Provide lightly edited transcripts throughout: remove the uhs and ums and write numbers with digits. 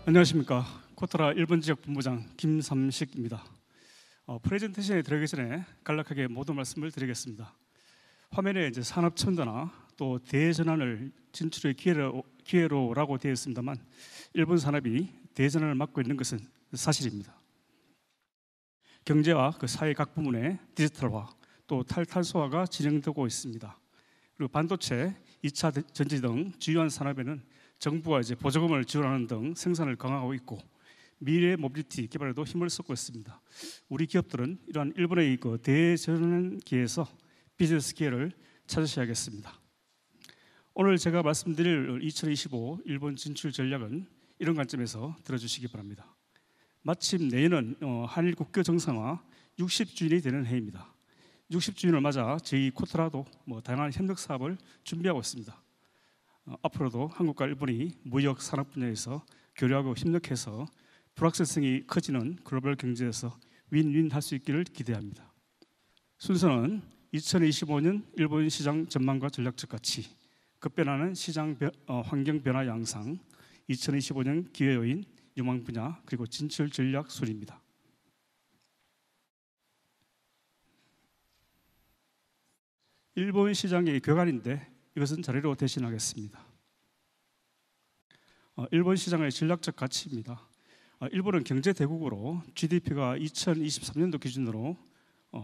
안녕하십니까. 코토라 일본 지역 본부장 김삼식입니다. 프레젠테이션에 들어가기 전에 간략하게 모두 말씀을 드리겠습니다. 화면에 이제 산업 첨단화 또 대전환을 진출의 기회로라고 되어 있습니다만 일본 산업이 대전환을 맡고 있는 것은 사실입니다. 경제와 그 사회 각 부문의 디지털화 또 탈탄소화가 진행되고 있습니다. 그리고 반도체, 2차 전지 등 주요한 산업에는 정부가 이제 보조금을 지원하는 등 생산을 강화하고 있고 미래 모빌리티 개발에도 힘을 쏟고 있습니다. 우리 기업들은 이러한 일본의 그 대전환기에서 비즈니스 기회를 찾으셔야겠습니다. 오늘 제가 말씀드릴 2025 일본 진출 전략은 이런 관점에서 들어주시기 바랍니다. 마침 내년은 한일 국교 정상화 60주년이 되는 해입니다. 60주년을 맞아 저희 코토라도 다양한 협력 사업을 준비하고 있습니다. 앞으로도 한국과 일본이 무역 산업 분야에서 교류하고 협력해서 불확실성이 커지는 글로벌 경제에서 윈윈 할 수 있기를 기대합니다. 순서는 2025년 일본 시장 전망과 전략적 가치, 급변하는 시장 환경 변화 양상, 2025년 기회 요인, 유망 분야, 그리고 진출 전략 순입니다. 일본 시장의 교관인데 이것은 자료로 대신하겠습니다. 일본 시장의 전략적 가치입니다. 일본은 경제 대국으로 GDP가 2023년도 기준으로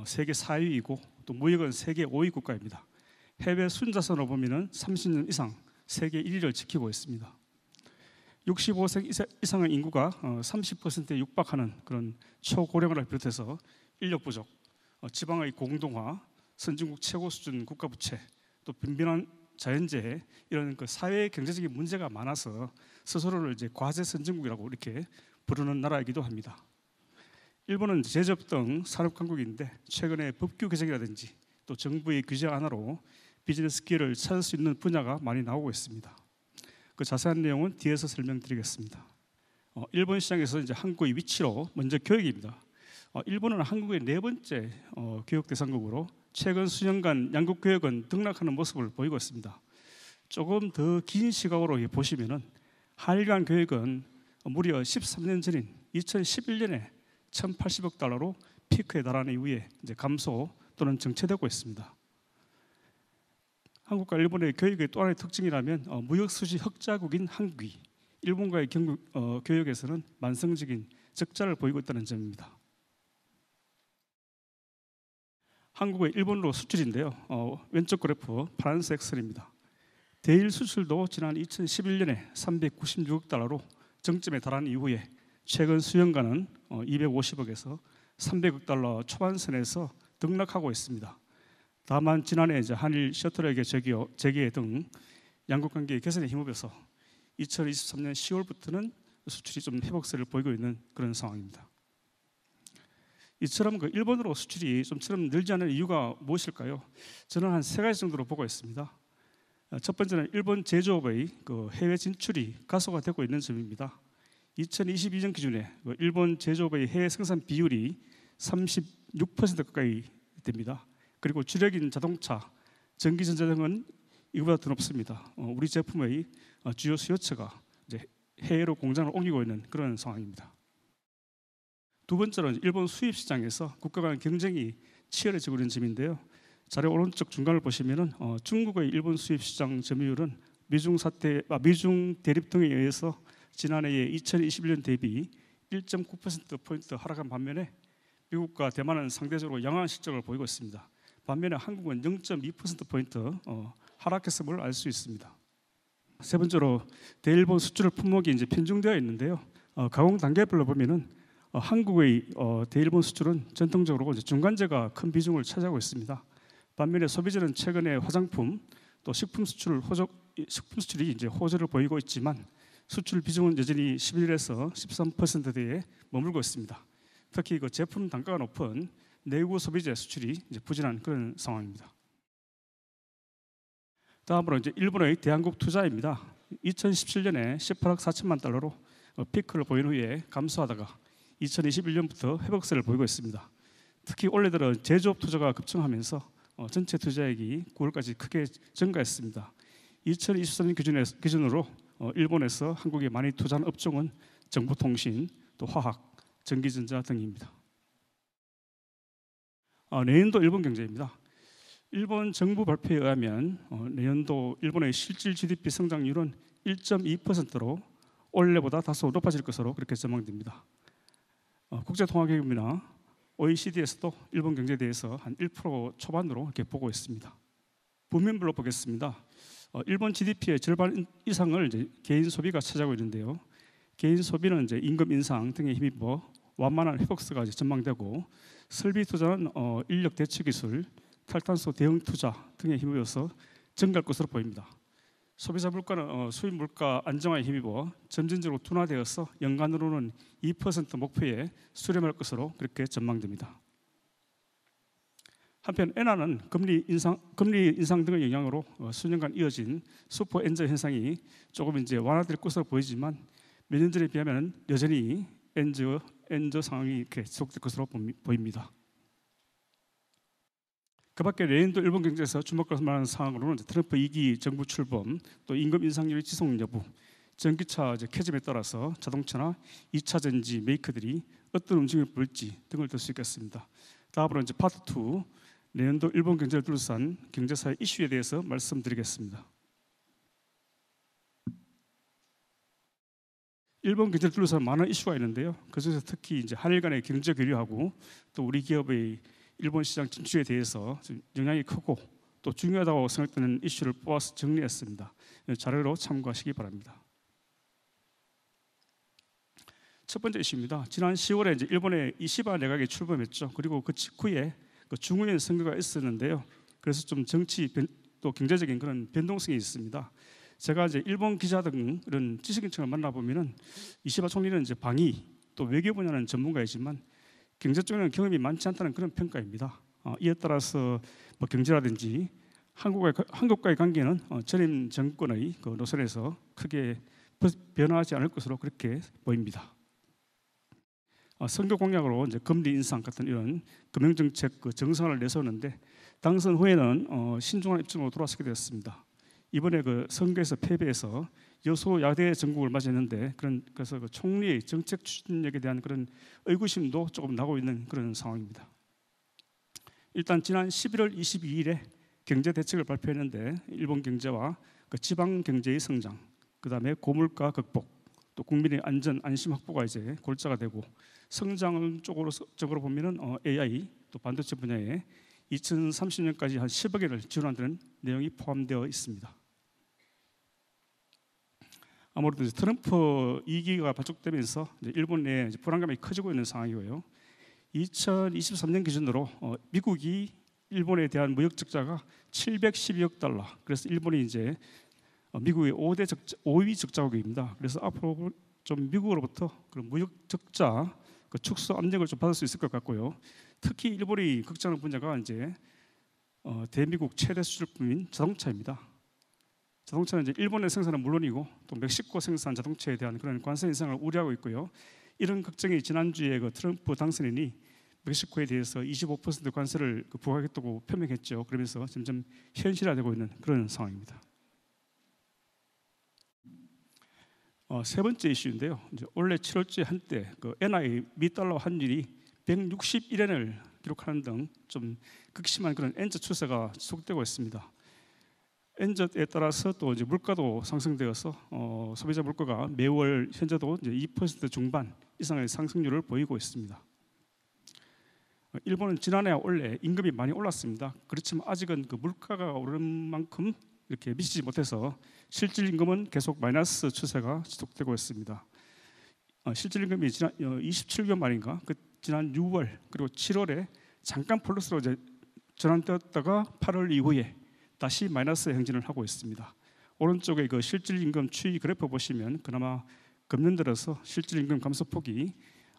세계 4위이고 또 무역은 세계 5위 국가입니다. 해외 순자산으로 보면 30년 이상 세계 1위를 지키고 있습니다. 65세 이상의 인구가 30%에 육박하는 그런 초고령화를 비롯해서 인력 부족, 지방의 공동화, 선진국 최고 수준 국가 부채, 또 빈빈한 자연재해 이런 그 사회 경제적인 문제가 많아서 스스로를 이제 과제 선진국이라고 이렇게 부르는 나라이기도 합니다. 일본은 제조업 등 산업 강국인데 최근에 법규 개정이라든지 또 정부의 규제 완화로 비즈니스 기회를 찾을 수 있는 분야가 많이 나오고 있습니다. 그 자세한 내용은 뒤에서 설명드리겠습니다. 일본 시장에서 이제 한국의 위치로 먼저 교육입니다. 일본은 한국의 네 번째 교육 대상국으로 최근 수년간 양국 교육은 등락하는 모습을 보이고 있습니다. 조금 더 긴 시각으로 보시면은 한일 간 교육은 무려 13년 전인 2011년에 1,080억 달러로 피크에 달하는 이후에 이제 감소 또는 정체되고 있습니다. 한국과 일본의 교육의 또 하나의 특징이라면 무역 수지 흑자국인 한국이 일본과의 교육에서는 만성적인 적자를 보이고 있다는 점입니다. 한국의 일본으로 수출인데요. 왼쪽 그래프 파란색 엑셀입니다. 대일 수출도 지난 2011년에 396억 달러로 정점에 달한 이후에 최근 수년간은 250억에서 300억 달러 초반선에서 등락하고 있습니다. 다만 지난해 이제 한일 셔틀에게 재개 등 양국 관계 개선에 힘입어서 2023년 10월부터는 수출이 좀 회복세를 보이고 있는 그런 상황입니다. 이처럼 그 일본으로 수출이 좀처럼 늘지 않는 이유가 무엇일까요? 저는 한 세 가지 정도로 보고 있습니다. 첫 번째는 일본 제조업의 그 해외 진출이 가속화되고 있는 점입니다. 2022년 기준에 일본 제조업의 해외 생산 비율이 36% 가까이 됩니다. 그리고 주력인 자동차, 전기전자 등은 이보다 더 높습니다. 우리 제품의 주요 수요처가 이제 해외로 공장을 옮기고 있는 그런 상황입니다. 두 번째는 일본 수입 시장에서 국가 간 경쟁이 치열해지고 있는 점인데요. 자료 오른쪽 중간을 보시면은 중국의 일본 수입 시장 점유율은 미중 대립 등에 의해서 지난해에 2021년 대비 1.9%포인트 하락한 반면에 미국과 대만은 상대적으로 양호한 실적을 보이고 있습니다. 반면에 한국은 0.2%포인트 하락했음을 알 수 있습니다. 세 번째로 대일본 수출 품목이 이제 편중되어 있는데요. 가공 단계별로 보면은 한국의 대일본 수출은 전통적으로 이제 중간재가 큰 비중을 차지하고 있습니다. 반면에 소비재는 최근에 화장품 또 식품 수출이 이제 호조를 보이고 있지만 수출 비중은 여전히 11에서 13%대에 머물고 있습니다. 특히 그 제품 단가가 높은 내구 소비재 수출이 이제 부진한 그런 상황입니다. 다음으로 이제 일본의 대한국 투자입니다. 2017년에 18억 4천만 달러로 피크를 보인 후에 감소하다가 2021년부터 회복세를 보이고 있습니다. 특히 올해 들어 제조업 투자가 급증하면서 전체 투자액이 9월까지 크게 증가했습니다. 2023년 기준으로 일본에서 한국에 많이 투자한 업종은 정보통신, 또 화학, 전기전자 등입니다. 내년도 일본 경제입니다. 일본 정부 발표에 의하면 내년도 일본의 실질 GDP 성장률은 1.2%로 올해보다 다소 높아질 것으로 그렇게 전망됩니다. 국제통화기금이나 OECD에서도 일본 경제에 대해서 한 1% 초반으로 이렇게 보고 있습니다. 부문별로 보겠습니다. 일본 GDP의 절반 이상을 이제 개인 소비가 차지하고 있는데요. 개인 소비는 이제 임금 인상 등에 힘입어 완만한 회복세가 이제 전망되고, 설비 투자는 인력 대체 기술, 탈탄소 대응 투자 등에 힘입어서 증가할 것으로 보입니다. 소비자 물가는 수입 물가 안정화에 힘입어 점진적으로 둔화되어서 연간으로는 2% 목표에 수렴할 것으로 그렇게 전망됩니다. 한편 엔화는 금리 인상 등의 영향으로 수년간 이어진 슈퍼 엔저 현상이 조금 이제 완화될 것으로 보이지만, 몇 년 전에 비하면 여전히 엔저 상황이 이렇게 지속될 것으로 보입니다. 그밖에 내년도 일본 경제에서 주목할 만한 사항으로는 트럼프 2기 정부 출범, 또 임금 인상률의 지속 여부, 전기차 캐즘에 따라서 자동차나 2차 전지 메이커들이 어떤 움직임을 보일지 등을 들 수 있겠습니다. 다음으로 이제 파트 2, 내년도 일본 경제를 둘러싼 경제사의 이슈에 대해서 말씀드리겠습니다. 일본 경제를 둘러싼 많은 이슈가 있는데요. 그중에서 특히 이제 한일 간의 경제 교류하고 또 우리 기업의 일본 시장 진출에 대해서 영향이 크고 또 중요하다고 생각되는 이슈를 뽑아서 정리했습니다. 자료로 참고하시기 바랍니다. 첫 번째 이슈입니다. 지난 10월에 이제 일본의 이시바 내각이 출범했죠. 그리고 그 직후에 중의원 선거가 있었는데요. 그래서 좀 정치 또 경제적인 그런 변동성이 있습니다. 제가 이제 일본 기자 등 이런 지식인층을 만나보면은 이시바 총리는 이제 방위 또 외교 분야는 전문가이지만 경제 쪽에는 경험이 많지 않다는 그런 평가입니다. 이에 따라서 뭐 경제라든지 한국과의 관계는 전임 정권의 그 노선에서 크게 변화하지 않을 것으로 그렇게 보입니다. 선거 공약으로 이제 금리 인상 같은 이런 금융정책 정상을 내세웠는데, 당선 후에는 신중한 입장으로 돌아서게 되었습니다. 이번에 그 선거에서 패배해서 여소야대 정국을 맞이했는데, 그래서 그 총리의 정책 추진력에 대한 그런 의구심도 조금 나고 있는 그런 상황입니다. 일단 지난 11월 22일에 경제 대책을 발표했는데, 일본 경제와 그 지방 경제의 성장, 그 다음에 고물가 극복, 또 국민의 안전 안심 확보가 이제 골자가 되고, 성장 쪽으로 보면은 AI 또 반도체 분야에 2030년까지 한 10억 엔을 지원한다는 내용이 포함되어 있습니다. 아무래도 이제 트럼프 2기가 발족되면서 이제 일본 내에 이제 불안감이 커지고 있는 상황이고요. 2023년 기준으로 미국이 일본에 대한 무역 적자가 712억 달러. 그래서 일본이 이제 미국의 5위 적자국입니다. 그래서 앞으로 좀 미국으로부터 그런 무역 적자 그 축소 압력을 좀 받을 수 있을 것 같고요. 특히 일본이 걱정하는 분야가 이제 대미국 최대 수출품인 자동차입니다. 자동차는 이제 일본의 생산은 물론이고 또 멕시코 생산 자동차에 대한 그런 관세 인상을 우려하고 있고요. 이런 걱정이 지난주에 그 트럼프 당선인이 멕시코에 대해서 25% 관세를 부과하겠다고 표명했죠. 그러면서 점점 현실화되고 있는 그런 상황입니다. 세 번째 이슈인데요. 이제 올해 7월째 한때 그 엔화의 미 달러 환율이 161엔을 기록하는 등 좀 극심한 그런 엔저 추세가 지속되고 있습니다. 엔저에 따라서 또 이제 물가도 상승되어서 소비자 물가가 매월 현재도 이제 2% 중반 이상의 상승률을 보이고 있습니다. 일본은 지난해와 올해 임금이 많이 올랐습니다. 그렇지만 아직은 그 물가가 오른 만큼 이렇게 미치지 못해서 실질 임금은 계속 마이너스 추세가 지속되고 있습니다. 실질 임금이 지난 27개월 만인가 지난 6월 그리고 7월에 잠깐 플러스로 이제 전환되었다가 8월 이후에 다시 마이너스 행진을 하고 있습니다. 오른쪽에 그 실질 임금 추이 그래프 보시면 그나마 금년 들어서 실질 임금 감소폭이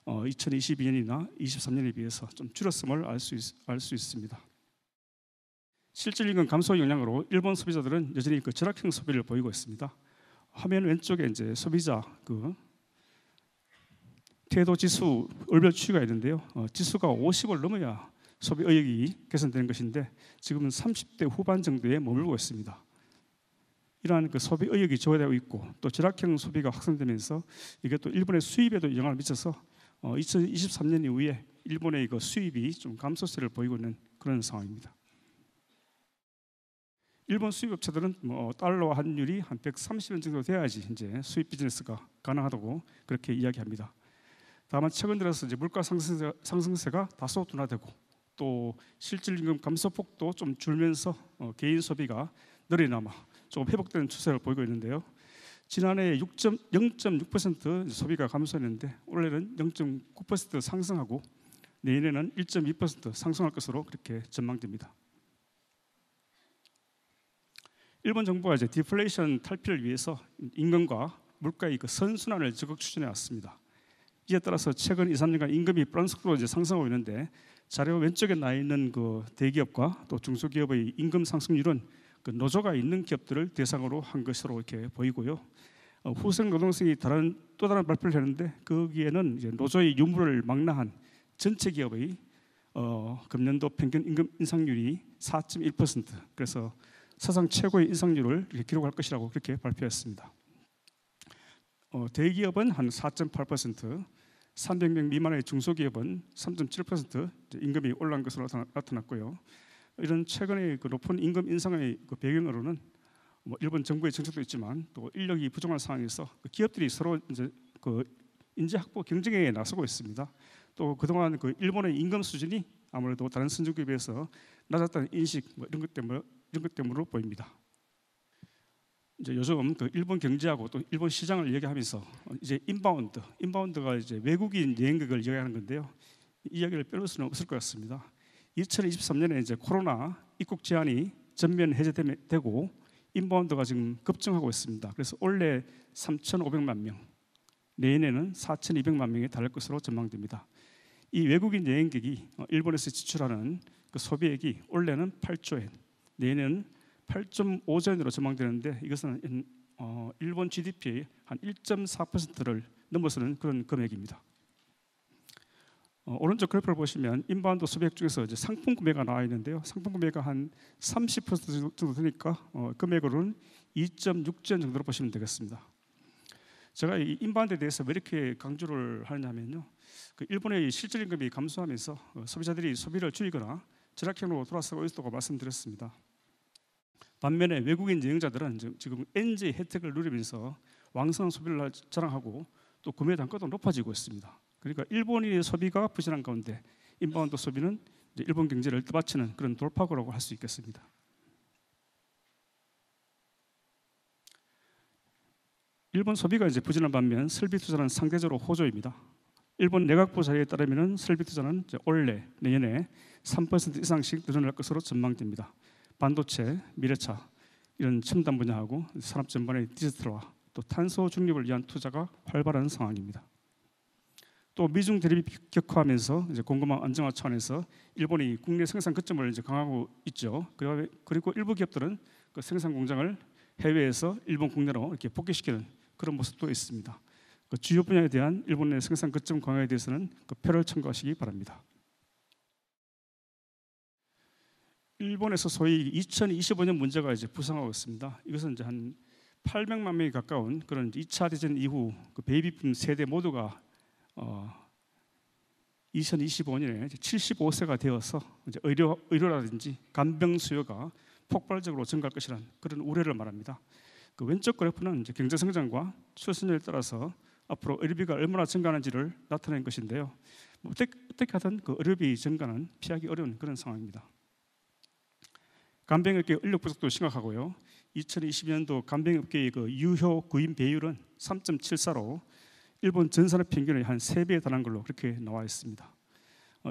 2022년이나 23년에 비해서 좀 줄었음을 알 수 있습니다. 실질 임금 감소 영향으로 일본 소비자들은 여전히 그 절약형 소비를 보이고 있습니다. 화면 왼쪽에 이제 소비자 그 태도 지수 월별 추이가 있는데요. 지수가 50을 넘어야 소비 의욕이 개선되는 것인데 지금은 30대 후반 정도에 머물고 있습니다. 이러한 그 소비 의욕이 저하되고 있고 또 절약형 소비가 확산되면서 이게 또 일본의 수입에도 영향을 미쳐서 2023년 이후에 일본의 그 수입이 좀 감소세를 보이고 있는 그런 상황입니다. 일본 수입 업체들은 달러 환율이 한 130원 정도 돼야지 이제 수입 비즈니스가 가능하다고 그렇게 이야기합니다. 다만 최근 들어서 이제 물가 상승세가 다소 둔화되고 또 실질임금 감소폭도 좀 줄면서 개인 소비가 늘어나마 조금 회복되는 추세를 보이고 있는데요. 지난해 0.6% 소비가 감소했는데 올해는 0.9% 상승하고 내년에는 1.2% 상승할 것으로 그렇게 전망됩니다. 일본 정부가 이제 디플레이션 탈피를 위해서 임금과 물가의 그 선순환을 적극 추진해 왔습니다. 이에 따라서 최근 2, 3년간 임금이 빠른 속도로 이제 상승하고 있는데 자료 왼쪽에 나 있는 그 대기업과 또 중소기업의 임금 상승률은 그 노조가 있는 기업들을 대상으로 한 것으로 이렇게 보이고요. 후생 노동성이 또 다른 발표를 했는데 거기에는 이제 노조의 유무를 망라한 전체 기업의 금년도 평균 임금 인상률이 4.1%. 그래서 사상 최고의 인상률을 이렇게 기록할 것이라고 그렇게 발표했습니다. 대기업은 한 4.8%, 300명 미만의 중소기업은 3.7% 임금이 올라간 것으로 나타났고요. 이런 최근의 그 높은 임금 인상의 그 배경으로는 일본 정부의 정책도 있지만 또 인력이 부족한 상황에서 그 기업들이 서로 이제 그 인재 확보 경쟁에 나서고 있습니다. 또 그동안 그 일본의 임금 수준이 아무래도 다른 선진국에 비해서 낮았다는 인식 이런 것 때문으로 보입니다. 이제 요즘 그 일본 경제하고 또 일본 시장을 얘기하면서 이제 인바운드가 이제 외국인 여행객을 이야기하는 건데요. 이 이야기를 빼놓을 수는 없을 것 같습니다. 2023년에 이제 코로나 입국 제한이 전면 해제되고 인바운드가 지금 급증하고 있습니다. 그래서 올해 3,500만 명, 내년에는 4,200만 명에 달할 것으로 전망됩니다. 이 외국인 여행객이 일본에서 지출하는 그 소비액이 올해는 8조 엔, 내년은 8.5조 엔으로 전망되는데 이것은 일본 GDP의 한 1.4%를 넘어서는 그런 금액입니다. 오른쪽 그래프를 보시면 인바운드 소비액 중에서 이제 상품 구매가 나와 있는데요. 상품 구매가 한 30% 정도 되니까 금액으로는 2.6조 엔 정도로 보시면 되겠습니다. 제가 이 인바운드에 대해서 왜 이렇게 강조를 하냐면요. 그 일본의 실질 임금이 감소하면서 소비자들이 소비를 줄이거나 절약형으로 돌아서고 있다고 말씀드렸습니다. 반면에 외국인 여행자들은 지금 NJ 혜택을 누리면서 왕성한 소비를 자랑하고 또 구매 단가도 높아지고 있습니다. 그러니까 일본인의 소비가 부진한 가운데 인바운드 소비는 이제 일본 경제를 떠받치는 그런 돌파구라고 할 수 있겠습니다. 일본 소비가 이제 부진한 반면 설비 투자는 상대적으로 호조입니다. 일본 내각부 자료에 따르면 설비 투자는 올해 내년에 3% 이상씩 늘어날 것으로 전망됩니다. 반도체, 미래차 이런 첨단 분야하고 산업 전반의 디지털화 또 탄소 중립을 위한 투자가 활발한 상황입니다. 또 미중 대립이 격화하면서 이제 공급망 안정화 차원에서 일본이 국내 생산 거점을 이제 강화하고 있죠. 그리고 일부 기업들은 그 생산 공장을 해외에서 일본 국내로 이렇게 복귀시키는 그런 모습도 있습니다. 그 주요 분야에 대한 일본의 생산 거점 강화에 대해서는 그 표를 참고하시기 바랍니다. 일본에서 소위 2025년 문제가 이제 부상하고 있습니다. 이것은 이제 한 800만 명이 가까운 그런 2차 대전 이후 그 베이비붐 세대 모두가 2025년에 75세가 되어서 이제 의료라든지 간병 수요가 폭발적으로 증가할 것이라는 그런 우려를 말합니다. 그 왼쪽 그래프는 이제 경제 성장과 출산율에 따라서 앞으로 의료비가 얼마나 증가하는지를 나타낸 것인데요. 어떻게 하든 그 의료비 증가는 피하기 어려운 그런 상황입니다. 간병업계 인력 부족도 심각하고요. 2020년도 간병업계의 그 유효 구인 배율은 3.74로 일본 전산업 평균의 한 3배에 달한 걸로 그렇게 나와 있습니다.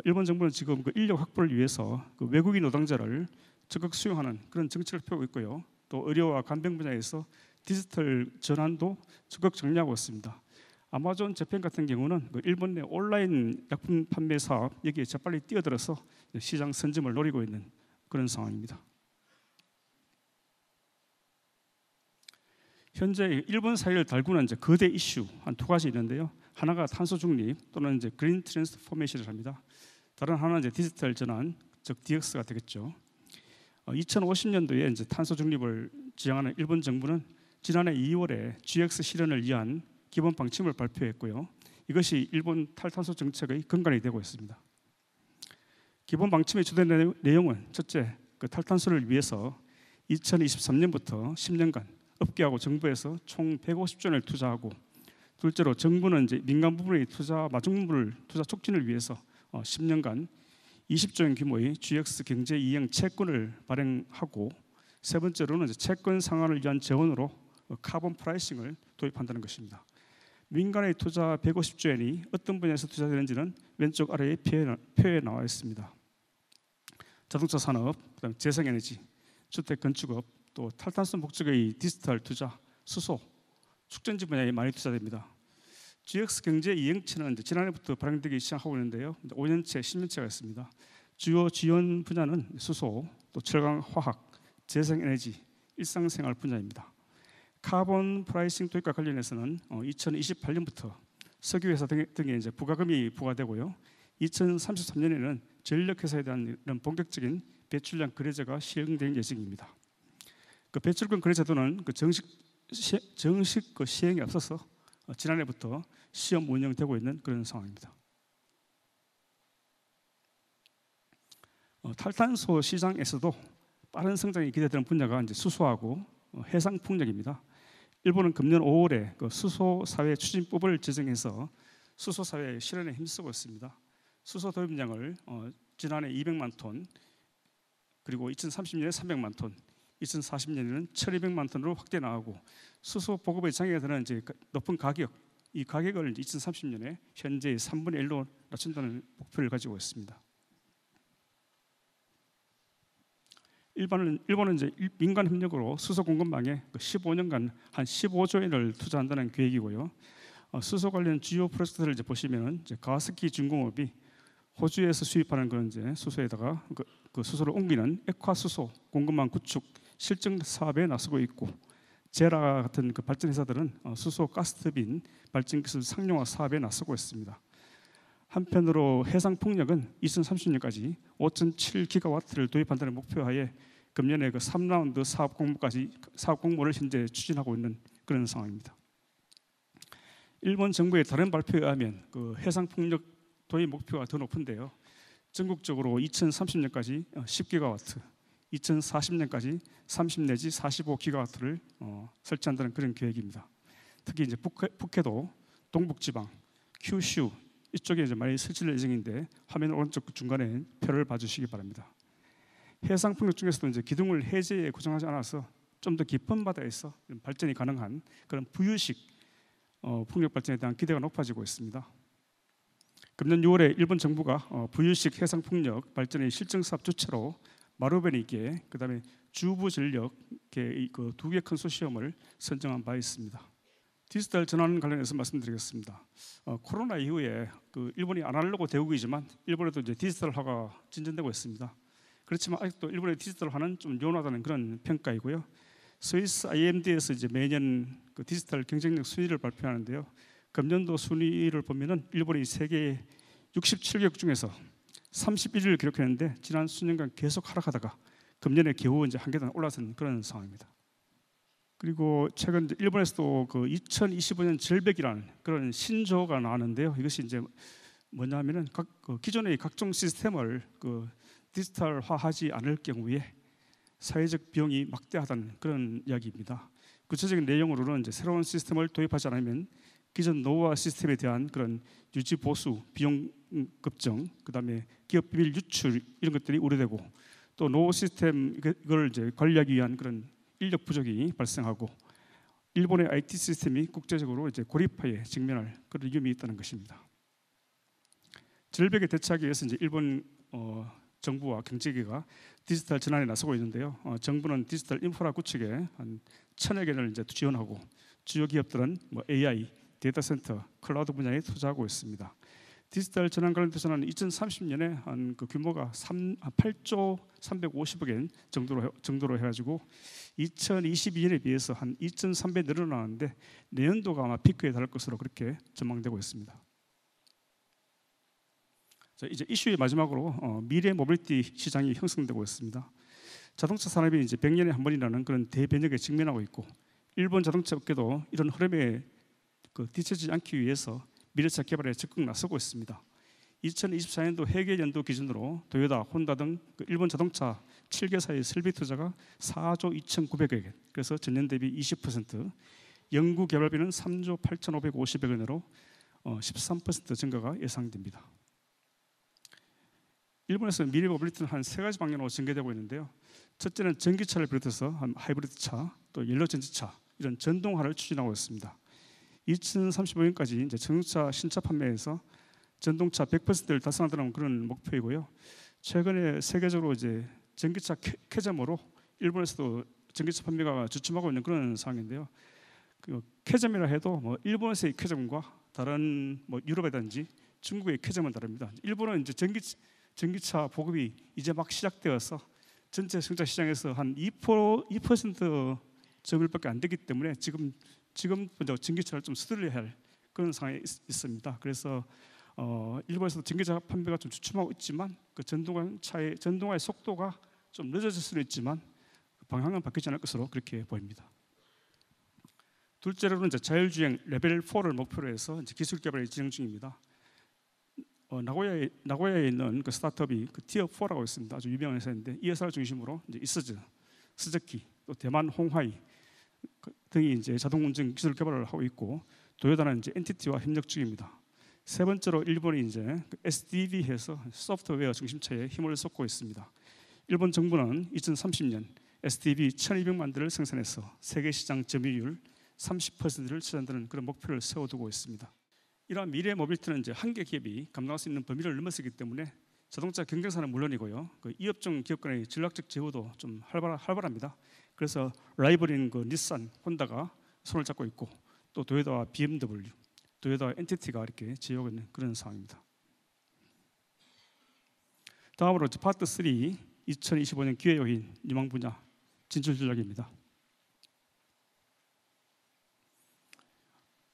일본 정부는 지금 그 인력 확보를 위해서 그 외국인 노동자를 적극 수용하는 그런 정책을 펴고 있고요. 또 의료와 간병 분야에서 디지털 전환도 적극 정리하고 있습니다. 아마존 재팬 같은 경우는 그 일본 내 온라인 약품 판매 사업 여기에 재빨리 뛰어들어서 시장 선점을 노리고 있는 그런 상황입니다. 현재 일본 사회를 달구는 이제 거대 이슈 한 두 가지 있는데요. 하나가 탄소 중립 또는 이제 그린 트랜스포메이션을 합니다. 다른 하나는 이제 디지털 전환, 즉 DX가 되겠죠. 2050년도에 이제 탄소 중립을 지향하는 일본 정부는 지난해 2월에 GX 실현을 위한 기본 방침을 발표했고요. 이것이 일본 탈탄소 정책의 근간이 되고 있습니다. 기본 방침의 주된 내용은 첫째, 탈탄소를 위해서 2023년부터 10년간 업계하고 정부에서 총 150조 원을 투자하고, 둘째로 정부는 이제 민간 부분의 투자 마중물 투자 촉진을 위해서 10년간 20조 원 규모의 GX 경제 이행 채권을 발행하고, 세 번째로는 이제 채권 상환을 위한 재원으로 카본 프라이싱을 도입한다는 것입니다. 민간의 투자 150조 원이 어떤 분야에서 투자되는지는 왼쪽 아래의 표에 나와 있습니다. 자동차 산업, 그다음 재생에너지, 주택 건축업, 또 탈탄소 목적의 디지털 투자, 수소, 축전지 분야에 많이 투자됩니다. GX 경제 이행체는 지난해부터 발행되기 시작하고 있는데요. 5년째, 10년째가 있습니다. 주요 지원 분야는 수소, 또 철강, 화학, 재생에너지, 일상생활 분야입니다. 카본 프라이싱 도입과 관련해서는 2028년부터 석유회사 등에 이제 부가금이 부과되고요. 2033년에는 전력회사에 대한 이런 본격적인 배출량 거래제가 시행될 예정입니다. 배출권 거래제도는 정식 시행에 앞서서 지난해부터 시험 운영되고 있는 그런 상황입니다. 탈탄소 시장에서도 빠른 성장이 기대되는 분야가 이제 수소하고 해상 풍력입니다. 일본은 금년 5월에 수소 사회 추진법을 제정해서 수소 사회 실현에 힘쓰고 있습니다. 수소 도입량을 지난해 200만 톤, 그리고 2030년에 300만 톤, 2040년에는 1,200만 톤으로 확대 나가고, 수소 보급의 장애가 되는 이제 높은 가격, 이 가격을 2030년에 현재의 3분의 1로 낮춘다는 목표를 가지고 있습니다. 일본은 이제 민간 협력으로 수소 공급망에 15년간 한 15조 원을 투자한다는 계획이고요. 수소 관련 주요 프로젝트를 이제 보시면은 이제 가와사키 중공업이 호주에서 수입하는 그런 이제 수소에다가 그 수소를 옮기는 액화 수소 공급망 구축 실증 사업에 나서고 있고, 제라 같은 그 발전 회사들은 수소 가스터빈 발전 기술 상용화 사업에 나서고 있습니다. 한편으로 해상 풍력은 2030년까지 5.7기가와트를 도입한다는 목표하에 금년에 그 3라운드 사업 공모를 현재 추진하고 있는 그런 상황입니다. 일본 정부의 다른 발표에 의하면 그 해상 풍력 도입 목표가 더 높은데요. 전국적으로 2030년까지 10기가와트, 2040년까지 30 내지 45기가와트를 설치한다는 그런 계획입니다. 특히 이제 북해도 동북지방, 큐슈 이쪽에 이제 많이 설치될 예정인데, 화면 오른쪽 중간에 표를 봐주시기 바랍니다. 해상 풍력 중에서도 이제 기둥을 해제에 고정하지 않아서 좀 더 깊은 바다에서 발전이 가능한 그런 부유식 풍력 발전에 대한 기대가 높아지고 있습니다. 금년 6월에 일본 정부가 부유식 해상 풍력 발전의 실증 사업 주체로 마루베니계, 그다음에 주부전력계 그 두 개 컨소시엄을 선정한 바 있습니다. 디지털 전환 관련해서 말씀드리겠습니다. 코로나 이후에 그 일본이 아날로그 대국이지만 일본에도 이제 디지털화가 진전되고 있습니다. 그렇지만 아직도 일본의 디지털화는 좀 요원하다는 그런 평가이고요. 스위스 IMD에서 이제 매년 그 디지털 경쟁력 순위를 발표하는데요. 금년도 순위를 보면은 일본이 세계 67개국 중에서 31위를 기록했는데, 지난 수년간 계속 하락하다가 금년에 겨우 이제 한 계단 올라선 그런 상황입니다. 그리고 최근 일본에서도 그 2025년 절벽이라는 그런 신조어가 나왔는데요. 이것이 이제 뭐냐면은 기존의 각종 시스템을 그 디지털화하지 않을 경우에 사회적 비용이 막대하다는 그런 이야기입니다. 구체적인 내용으로는 이제 새로운 시스템을 도입하지 않으면 기존 노후화 시스템에 대한 그런 유지 보수 비용 급증, 그다음에 기업 비밀 유출 이런 것들이 우려되고, 또 노후 시스템 이걸 이제 관리하기 위한 그런 인력 부족이 발생하고, 일본의 IT 시스템이 국제적으로 이제 고립화에 직면할 그런 위험이 있다는 것입니다. 절벽에 대처하기 위해서 이제 일본 정부와 경제계가 디지털 전환에 나서고 있는데요. 정부는 디지털 인프라 구축에 한 1,000여 개를 이제 지원하고, 주요 기업들은 뭐 AI, 데이터 센터, 클라우드 분야에 투자하고 있습니다. 디지털 전환 관련돼서는 2030년에 한 그 규모가 8조 350억 엔 정도로 해가지고 2022년에 비해서 한 2.3배 늘어나는데, 내년도가 아마 피크에 달할 것으로 그렇게 전망되고 있습니다. 자, 이제 이슈의 마지막으로 미래 모빌리티 시장이 형성되고 있습니다. 자동차 산업이 이제 100년에 한 번이라는 그런 대변혁에 직면하고 있고, 일본 자동차 업계도 이런 흐름에 뒤처지지 않기 위해서 미래차 개발에 적극 나서고 있습니다. 2024년도 회계 연도 기준으로 도요타, 혼다 등 일본 자동차 7개사의 설비 투자가 4조 2,900억 원, 그래서 전년 대비 20%, 연구 개발비는 3조 8,550억 원으로 13% 증가가 예상됩니다. 일본에서 미래 모빌리티는 한 세 가지 방향으로 전개되고 있는데요. 첫째는 전기차를 비롯해서 하이브리드차, 또 연료 전지차 이런 전동화를 추진하고 있습니다. 2035년까지 이제 전동차 신차 판매에서 전동차 100%를 달성하는 그런 목표이고요. 최근에 세계적으로 이제 전기차 캐점으로 일본에서도 전기차 판매가 주춤하고 있는 그런 상황인데요. 캐점이라 해도 일본에서의 캐점과 다른 유럽이라든지 중국의 캐점은 다릅니다. 일본은 이제 전기차 보급이 이제 막 시작되어서 전체 승차 시장에서 한 2% 점유율밖에 안 되기 때문에 지금 전기차를 좀 수들려야 할 그런 상황에 있습니다. 그래서 일본에서도 전기차 판매가 좀 주춤하고 있지만 그 전동화의 속도가 좀 늦어질 수는 있지만 방향은 바뀌지 않을 것으로 그렇게 보입니다. 둘째로는 이제 자율주행 레벨 4를 목표로 해서 이제 기술 개발이 진행 중입니다. 나고야에 있는 그 스타트업이 티어 4라고 있습니다. 아주 유명한 회사인데 이 회사를 중심으로 이제 이스즈, 스즈키, 또 대만 홍하이 등이 이제 자동 운전 기술 개발을 하고 있고, 도요타는 이제 NTT와 협력 중입니다. 세 번째로 일본이 이제 SDV에서 소프트웨어 중심체에 힘을 쏟고 있습니다. 일본 정부는 2030년 SDV 1,200만 대를 생산해서 세계 시장 점유율 30%를 차지한다는 그런 목표를 세워두고 있습니다. 이러한 미래 모빌리티는 이제 한계 기업이 감당할 수 있는 범위를 넘어서기 때문에 자동차 경쟁사는 물론이고요, 그 이업종 기업 간의 전략적 제휴도 좀 활발합니다. 그래서 라이벌인 닛산, 혼다가 손을 잡고 있고, 또 도요타와 BMW, 도요타와 NTT가 이렇게 제휴하고 있는 그런 상황입니다. 다음으로 파트 3, 2025년 기회 요인 유망 분야 진출 전략입니다.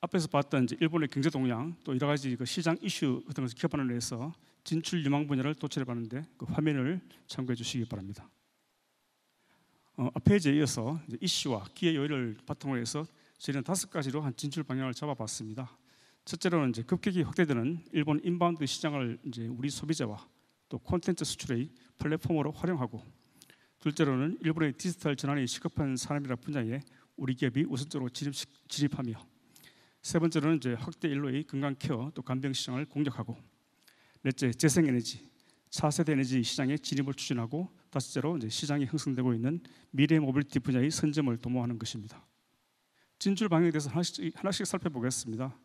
앞에서 봤던 이제 일본의 경제 동향, 또 여러 가지 시장 이슈 같은 것을 기반으로 해서 진출 유망 분야를 도출해 봤는데 그 화면을 참고해 주시기 바랍니다. 앞에 이어서 이제 이슈와 기회 요인을 바탕으로 해서 저희는 5가지로 한 진출 방향을 잡아봤습니다. 첫째로는 이제 급격히 확대되는 일본 인바운드 시장을 이제 우리 소비자와 또 콘텐츠 수출의 플랫폼으로 활용하고, 둘째로는 일본의 디지털 전환이 시급한 산업이라 분야에 우리 기업이 우선적으로 진입하며, 세 번째로는 이제 확대 일로의 건강 케어 또 간병 시장을 공략하고, 넷째 재생에너지, 차세대 에너지 시장에 진입을 추진하고, 다섯째로 이제 시장이 형성되고 있는 미래 모빌리티 분야의 선점을 도모하는 것입니다. 진출 방향에 대해서 하나씩 살펴보겠습니다.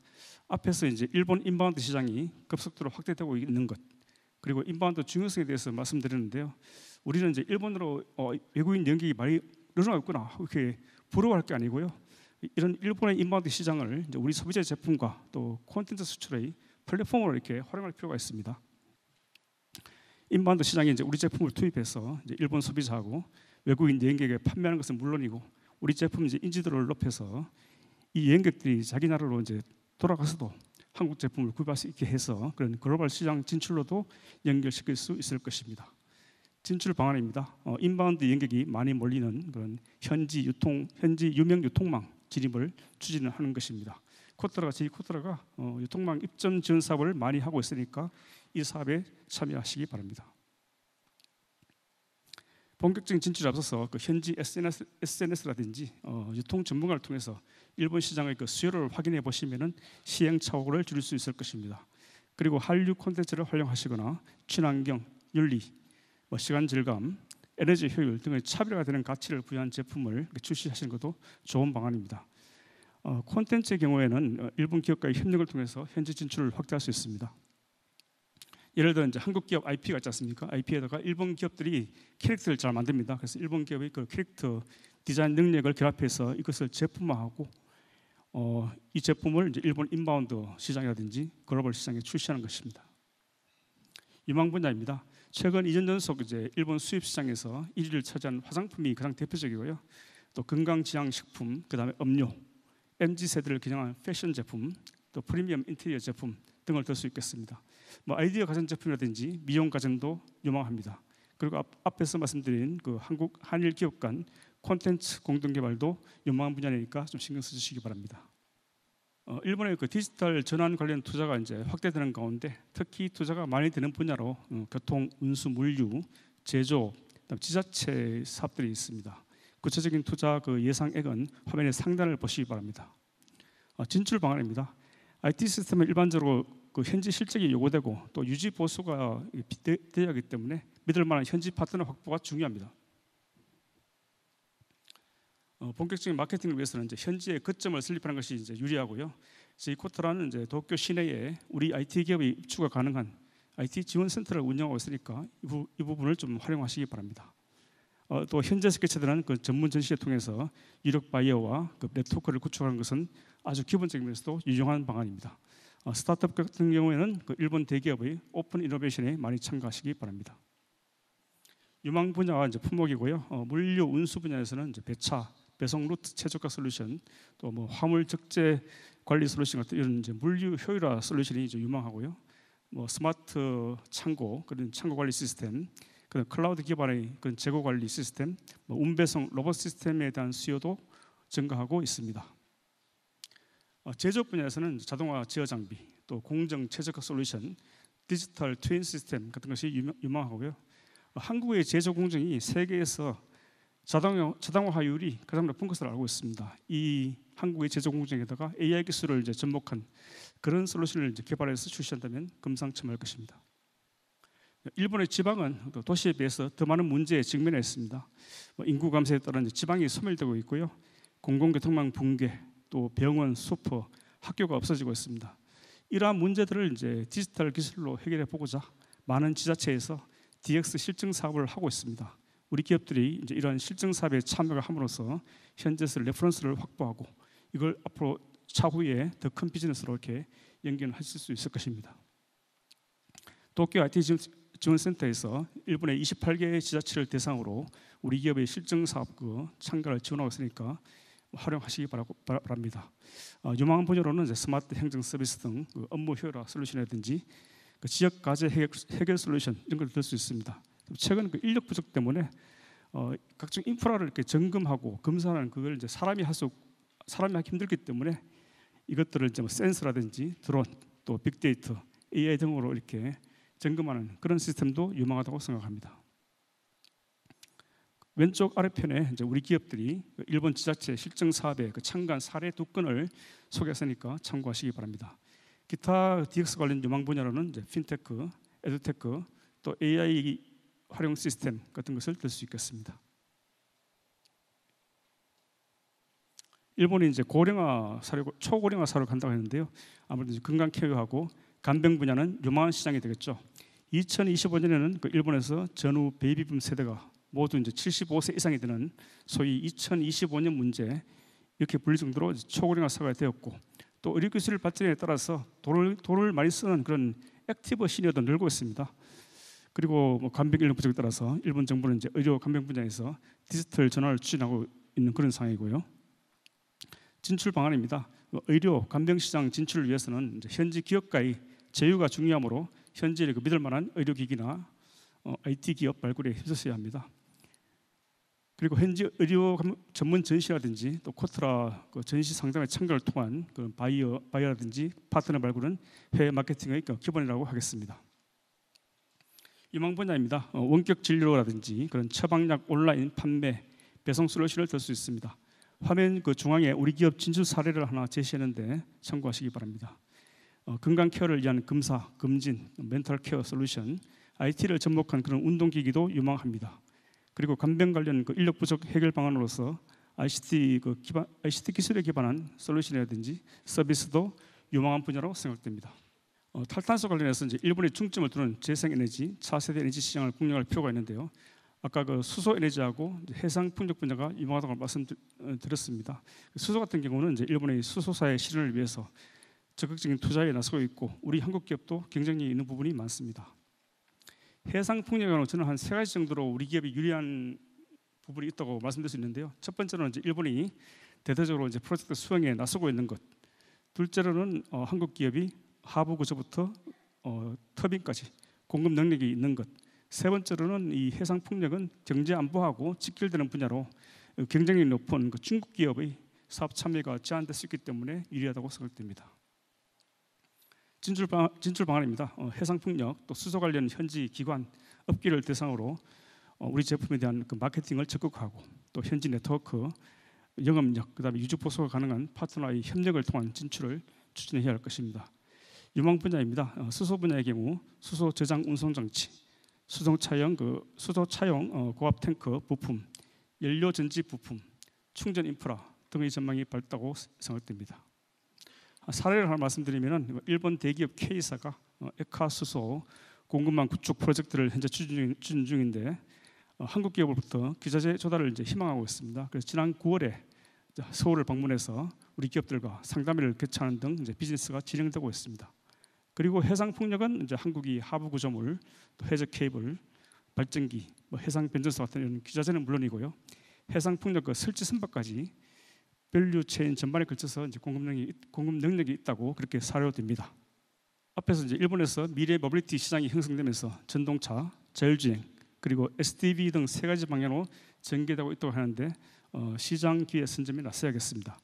앞에서 이제 일본 인바운드 시장이 급속도로 확대되고 있는 것, 그리고 인바운드 중요성에 대해서 말씀드렸는데요. 우리는 이제 일본으로 외국인 연객이 많이 늘어나고 있구나 이렇게 부러워할 게 아니고요. 이런 일본의 인바운드 시장을 이제 우리 소비자 제품과 또 콘텐츠 수출의 플랫폼으로 이렇게 활용할 필요가 있습니다. 인바운드 시장에 이제 우리 제품을 투입해서 이제 일본 소비자하고 외국인 여행객에게 판매하는 것은 물론이고, 우리 제품 이제 인지도를 높여서 이 여행객들이 자기 나라로 이제 돌아가서도 한국 제품을 구입할 수 있게 해서 그런 글로벌 시장 진출로도 연결시킬 수 있을 것입니다. 진출 방안입니다. 인바운드 여행객이 많이 몰리는 그런 현지 유명 유통망 진입을 추진하는 것입니다. 코트라가 유통망 입점 지원 사업을 많이 하고 있으니까 이 사업에 참여하시기 바랍니다. 본격적인 진출에 앞서서 그 현지 SNS라든지 유통 전문가를 통해서 일본 시장의 그 수요를 확인해 보시면은 시행착오를 줄일 수 있을 것입니다. 그리고 한류 콘텐츠를 활용하시거나 친환경, 윤리, 시간 절감, 에너지 효율 등의 차별화가 되는 가치를 부여한 제품을 출시하시는 것도 좋은 방안입니다. 콘텐츠의 경우에는 일본 기업과의 협력을 통해서 현지 진출을 확대할 수 있습니다. 예를 들어 이제 한국 기업 IP가 있지 않습니까? IP에다가 일본 기업들이 캐릭터를 잘 만듭니다. 그래서 일본 기업의 그 캐릭터 디자인 능력을 결합해서 이것을 제품화하고 이 제품을 이제 일본 인바운드 시장이라든지 글로벌 시장에 출시하는 것입니다. 유망 분야입니다. 최근 2년 연속 이제 일본 수입 시장에서 1위를 차지한 화장품이 가장 대표적이고요. 또 건강지향식품, 그다음에 음료, MZ 세대를 겨냥한 패션 제품, 또 프리미엄 인테리어 제품 등을 들 수 있겠습니다. 아이디어 가전 제품이라든지 미용 가전도 유망합니다. 그리고 앞에서 말씀드린 그 한국 한일 기업 간 콘텐츠 공동 개발도 유망한 분야니까 좀 신경 써주시기 바랍니다. 일본의 그 디지털 전환 관련 투자가 이제 확대되는 가운데 특히 투자가 많이 되는 분야로 교통, 운수, 물류, 제조, 지자체 사업들이 있습니다. 구체적인 투자 그 예상액은 화면의 상단을 보시기 바랍니다. 진출 방안입니다. IT 시스템은 일반적으로 그 현지 실적이 요구되고 또 유지 보수가 되어야 하기 때문에 믿을 만한 현지 파트너 확보가 중요합니다. 본격적인 마케팅을 위해서는 이제 현지의 거점을 설립하는 것이 이제 유리하고요. J코트라는 이제 도쿄 시내에 우리 IT 기업이 입주가 가능한 IT 지원 센터를 운영하고 있으니까 이 부분을 좀 활용하시기 바랍니다. 또 현지에서 개최되는 그 전문 전시회 통해서 유력 바이어와 그 네트워크를 구축하는 것은 아주 기본적인 면에서도 유용한 방안입니다. 스타트업 같은 경우에는 그 일본 대기업의 오픈 이노베이션에 많이 참가하시기 바랍니다. 유망 분야가 이제 품목이고요. 물류 운수 분야에서는 이제 배차, 배송 루트 최적화 솔루션, 또 뭐 화물 적재 관리 솔루션 같은 이런 이제 물류 효율화 솔루션이 이제 유망하고요. 뭐 스마트 창고 그런 창고 관리 시스템, 그런 클라우드 기반의 그런 재고 관리 시스템, 뭐 운배송 로봇 시스템에 대한 수요도 증가하고 있습니다. 제조 분야에서는 자동화 제어 장비, 또 공정 최적화 솔루션, 디지털 트윈 시스템 같은 것이 유망하고요. 한국의 제조 공정이 세계에서 자동화율이 가장 높은 것으로 알고 있습니다. 이 한국의 제조 공정에다가 AI 기술을 이제 접목한 그런 솔루션을 이제 개발해서 출시한다면 금상첨화할 것입니다. 일본의 지방은 도시에 비해서 더 많은 문제에 직면했습니다. 인구 감소에 따라 이제 지방이 소멸되고 있고요. 공공교통망 붕괴, 또 병원, 슈퍼, 학교가 없어지고 있습니다. 이러한 문제들을 이제 디지털 기술로 해결해 보고자 많은 지자체에서 DX 실증 사업을 하고 있습니다. 우리 기업들이 이제 이러한 실증 사업에 참여를 함으로써 현재에서 레퍼런스를 확보하고 이걸 앞으로 차후에 더 큰 비즈니스로 이렇게 연결하실 수 있을 것입니다. 도쿄 IT 지원센터에서 일본의 28개 지자체를 대상으로 우리 기업의 실증 사업 그 참가를 지원하고 있으니까 활용하시기 바랍니다. 유망한 분야로는 이제 스마트 행정 서비스 등 그 업무 효율화 솔루션이라든지 그 지역 과제 해결 솔루션 이런 걸 들 수 있습니다. 최근 그 인력 부족 때문에 각종 인프라를 이렇게 점검하고 검사하는 그걸 이제 사람이 하기 힘들기 때문에 이것들을 이제 뭐 센서라든지 드론, 또 빅데이터, AI 등으로 이렇게 점검하는 그런 시스템도 유망하다고 생각합니다. 왼쪽 아래편에 이제 우리 기업들이 일본 지자체 실증 사업에 그 참가한 사례 2건을 소개했으니까 참고하시기 바랍니다. 기타 DX 관련 유망 분야로는 이제 핀테크, 에듀테크, 또 AI 활용 시스템 같은 것을 들 수 있겠습니다. 일본이 이제 고령화 사료, 초고령화 사료를 간다고 했는데요. 아무래도 이제 건강 케어하고 간병 분야는 유망한 시장이 되겠죠. 2025년에는 그 일본에서 전후 베이비붐 세대가 모두 이제 75세 이상이 되는 소위 2025년 문제 이렇게 불릴 정도로 초고령화 사회가 되었고, 또 의료기술 발전에 따라서 돈을 많이 쓰는 그런 액티브 시니어도 늘고 있습니다. 그리고 뭐 간병 인력 부족에 따라서 일본 정부는 이제 의료 간병 분야에서 디지털 전환을 추진하고 있는 그런 상황이고요. 진출 방안입니다. 의료 간병 시장 진출을 위해서는 이제 현지 기업가의 제휴가 중요하므로 현지의 그 믿을 만한 의료기기나 IT 기업 발굴에 힘써야 합니다. 그리고 현지 의료 전문 전시라든지 또 코트라 그 전시 상담의 참가를 통한 그런 바이어라든지 파트너 발굴은 해외 마케팅의 기본이라고 하겠습니다. 유망 분야입니다. 원격 진료라든지 그런 처방약 온라인 판매, 배송 솔루션을 들 수 있습니다. 화면 그 중앙에 우리 기업 진출 사례를 하나 제시했는데 참고하시기 바랍니다. 건강 케어를 위한 검사, 검진, 멘탈 케어 솔루션, IT를 접목한 그런 운동기기도 유망합니다. 그리고 간병 관련 그 인력 부족 해결 방안으로서 ICT 기술에 기반한 솔루션이라든지 서비스도 유망한 분야로 생각됩니다. 탈탄소 관련해서 이제 일본의 중점을 두는 재생에너지, 차세대 에너지 시장을 공략할 필요가 있는데요. 아까 그 수소 에너지하고 해상 풍력 분야가 유망하다고 말씀드렸습니다. 수소 같은 경우는 이제 일본의 수소사의 실현을 위해서 적극적인 투자에 나서고 있고 우리 한국 기업도 경쟁력이 있는 부분이 많습니다. 해상 풍력은 저는 한 3가지 정도로 우리 기업이 유리한 부분이 있다고 말씀드릴 수 있는데요. 첫 번째로는 이제 일본이 대대적으로 이제 프로젝트 수행에 나서고 있는 것. 둘째로는 한국 기업이 하부 구조부터 터빈까지 공급 능력이 있는 것. 세 번째로는 이 해상 풍력은 경제 안보하고 직결되는 분야로 경쟁력이 높은 그 중국 기업의 사업 참여가 제한될 수 있기 때문에 유리하다고 생각됩니다. 진출 방안입니다. 해상 풍력 또 수소 관련 현지 기관 업계를 대상으로 우리 제품에 대한 그 마케팅을 적극하고 또 현지 네트워크 영업력 그다음에 유지 보수가 가능한 파트너와의 협력을 통한 진출을 추진해야 할 것입니다. 유망 분야입니다. 수소 분야의 경우 수소 저장 운송 장치, 수소 차용 고압 탱크 부품, 연료 전지 부품, 충전 인프라 등의 전망이 밝다고 생각됩니다. 사례를 하나 말씀드리면 일본 대기업 K사가 에카 수소 공급망 구축 프로젝트를 현재 추진 중인데 한국 기업으로부터 기자재 조달을 이제 희망하고 있습니다. 그래서 지난 9월에 서울을 방문해서 우리 기업들과 상담회를 개최하는 등 이제 비즈니스가 진행되고 있습니다. 그리고 해상 풍력은 이제 한국이 하부 구조물, 또 해저 케이블, 발전기, 해상 변전소 같은 이런 기자재는 물론이고요. 해상 풍력 그 설치 선박까지 밸류 체인 전반에 걸쳐서 이제 공급 능력이 있다고 그렇게 사료됩니다. 앞에서 이제 일본에서 미래 모빌리티 시장이 형성되면서 전동차, 자율주행 그리고 SDV 등 세 가지 방향으로 전개되고 있다고 하는데 시장 기회 선점에 나서야겠습니다.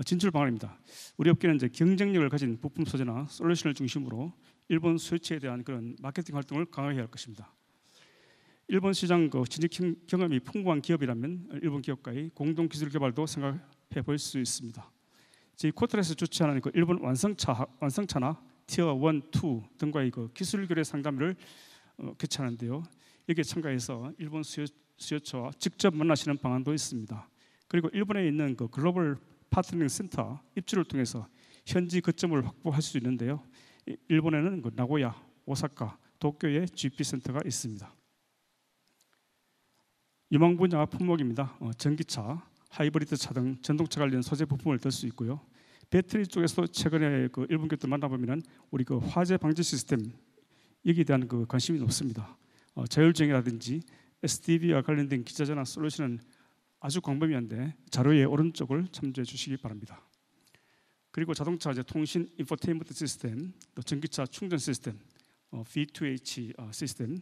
진출 방안입니다. 우리 업계는 이제 경쟁력을 가진 부품 소재나 솔루션을 중심으로 일본 수요처에 대한 그런 마케팅 활동을 강화해야 할 것입니다. 일본 시장 진입 경험이 풍부한 기업이라면 일본 기업과의 공동 기술 개발도 생각해 볼 수 있습니다. 저희 코트에서 주최하는 그 일본 완성차나 티어 1, 2 등과의 그 기술 교류 상담을 개최하는데요. 여기에 참가해서 일본 수요처와 직접 만나시는 방안도 있습니다. 그리고 일본에 있는 그 글로벌 파트너링 센터 입주를 통해서 현지 거점을 확보할 수 있는데요. 일본에는 그 나고야, 오사카, 도쿄에 GP 센터가 있습니다. 유망 분야 품목입니다. 전기차, 하이브리드 차 등 전동차 관련 소재 부품을 들 수 있고요. 배터리 쪽에서 최근에 그 일본 기업들 만나보면은 우리 그 화재 방지 시스템 여기에 대한 그 관심이 높습니다. 자율주행이라든지 SDV와 관련된 기자재나 솔루션은 아주 광범위한데 자료의 오른쪽을 참조해 주시기 바랍니다. 그리고 자동차 이제 통신 인포테인먼트 시스템, 또 전기차 충전 시스템, V2H 시스템,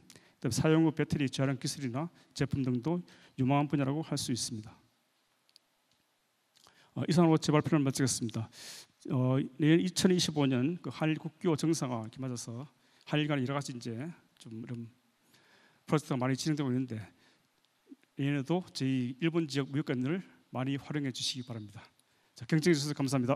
사용 후 배터리 재활용 기술이나 제품 등도 유망한 분야라고 할 수 있습니다. 이상으로 제 발표를 마치겠습니다. 내년 2025년 그 한일 국교 정상화 맞아서 한일 간에 여러 가지 이제 좀 이런 프로젝트가 많이 진행되고 있는데 내년에도 저희 일본 지역 무역관을 많이 활용해 주시기 바랍니다. 경청해 주셔서 감사합니다.